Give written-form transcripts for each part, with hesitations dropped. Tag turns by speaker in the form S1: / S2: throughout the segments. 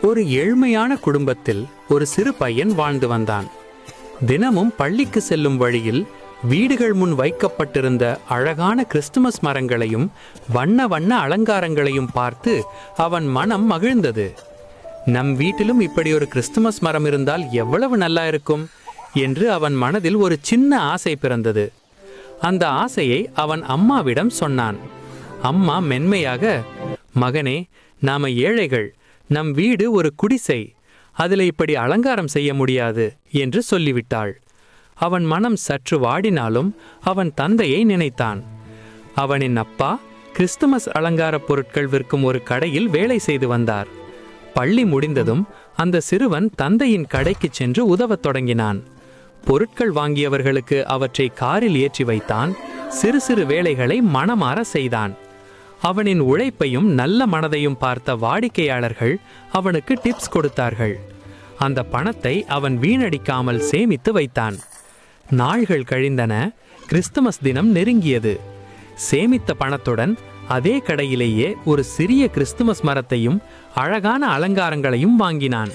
S1: ஒரு ஏழ்மையான குடும்பத்தில் ஒரு சிறு பையன் வாழ்ந்து வந்தான். தினமும் பள்ளிக்கு செல்லும் வழியில் வீடுகள் முன் வைக்கப்பட்டிருந்த அழகான கிறிஸ்துமஸ் மரங்களையும் வண்ண வண்ண அலங்காரங்களையும் பார்த்து அவன் மனம் மகிழ்ந்தது. நம் வீட்டிலும் இப்படி ஒரு கிறிஸ்துமஸ் மரம் இருந்தால் எவ்வளவு நல்லா இருக்கும் என்று அவன் மனதில் ஒரு சின்ன ஆசை பிறந்தது. அந்த ஆசையை அவன் அம்மாவிடம் சொன்னான். அம்மா மென்மையாக, "மகனே, நாம ஏழைகள், நம் வீடு ஒரு குடிசை, அதில் இப்படி அலங்காரம் செய்ய முடியாது" என்று சொல்லிவிட்டாள். அவன் மனம் சற்று வாடினாலும் அவன் தந்தையை நினைத்தான். அவனின் அப்பா கிறிஸ்துமஸ் அலங்கார பொருட்கள் விற்கும் ஒரு கடையில் வேலை செய்து வந்தார். பள்ளி முடிந்ததும் அந்த சிறுவன் தந்தையின் கடைக்கு சென்று உதவத் தொடங்கினான். பொருட்கள் வாங்கியவர்களுக்கு அவற்றை காரில் ஏற்றி வைத்தான். சிறு சிறு வேலைகளை மனமாற செய்தான். அவனின் உழைப்பையும் நல்ல மனதையும் பார்த்த வாடிக்கையாளர்கள் அவனுக்கு டிப்ஸ் கொடுத்தார்கள். அந்த பணத்தை அவன் வீணடிக்காமல் சேமித்து வைத்தான். நாள்கள் கழிந்தன. கிறிஸ்துமஸ் தினம் நெருங்கியது. சேமித்த பணத்துடன் அதே கடையிலேயே ஒரு சிறிய கிறிஸ்துமஸ் மரத்தையும் அழகான அலங்காரங்களையும் வாங்கினான்.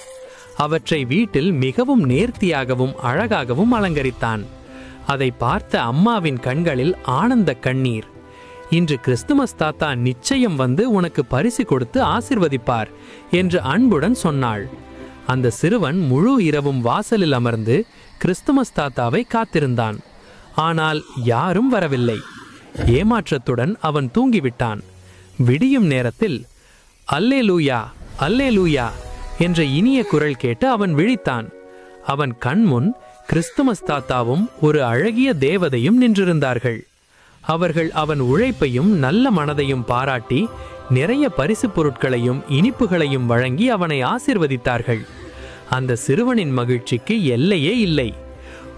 S1: அவற்றை வீட்டில் மிகவும் நேர்த்தியாகவும் அழகாகவும் அலங்கரித்தான். அதை பார்த்த அம்மாவின் கண்களில் ஆனந்த கண்ணீர். "இன்று கிறிஸ்துமஸ் தாத்தா நிச்சயம் வந்து உனக்கு பரிசு கொடுத்து ஆசிர்வதிப்பார்" என்று அன்புடன் சொன்னாள். அந்த சிறுவன் முழு இரவும் வாசலில் அமர்ந்து கிறிஸ்துமஸ் தாத்தாவை காத்திருந்தான். ஆனால் யாரும் வரவில்லை. ஏமாற்றத்துடன் அவன் தூங்கிவிட்டான். விடியும் நேரத்தில் "அல்லேலூயா, அல்லேலூயா" என்ற இனிய குரல் கேட்டு அவன் விழித்தான். அவன் கண்முன் கிறிஸ்துமஸ் தாத்தாவும் ஒரு அழகிய தேவதையும் நின்றிருந்தார்கள். அவர்கள் அவன் உழைப்பையும் நல்ல மனதையும் பாராட்டி நிறைய பரிசு பொருட்களையும் இனிப்புகளையும் வழங்கி அவனை ஆசிர்வதித்தார்கள். அந்த சிறுவனின் மகிழ்ச்சிக்கு எல்லையே இல்லை.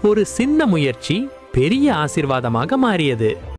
S1: ஒரு சின்ன முயற்சி பெரிய ஆசீர்வாதமாக மாறியது.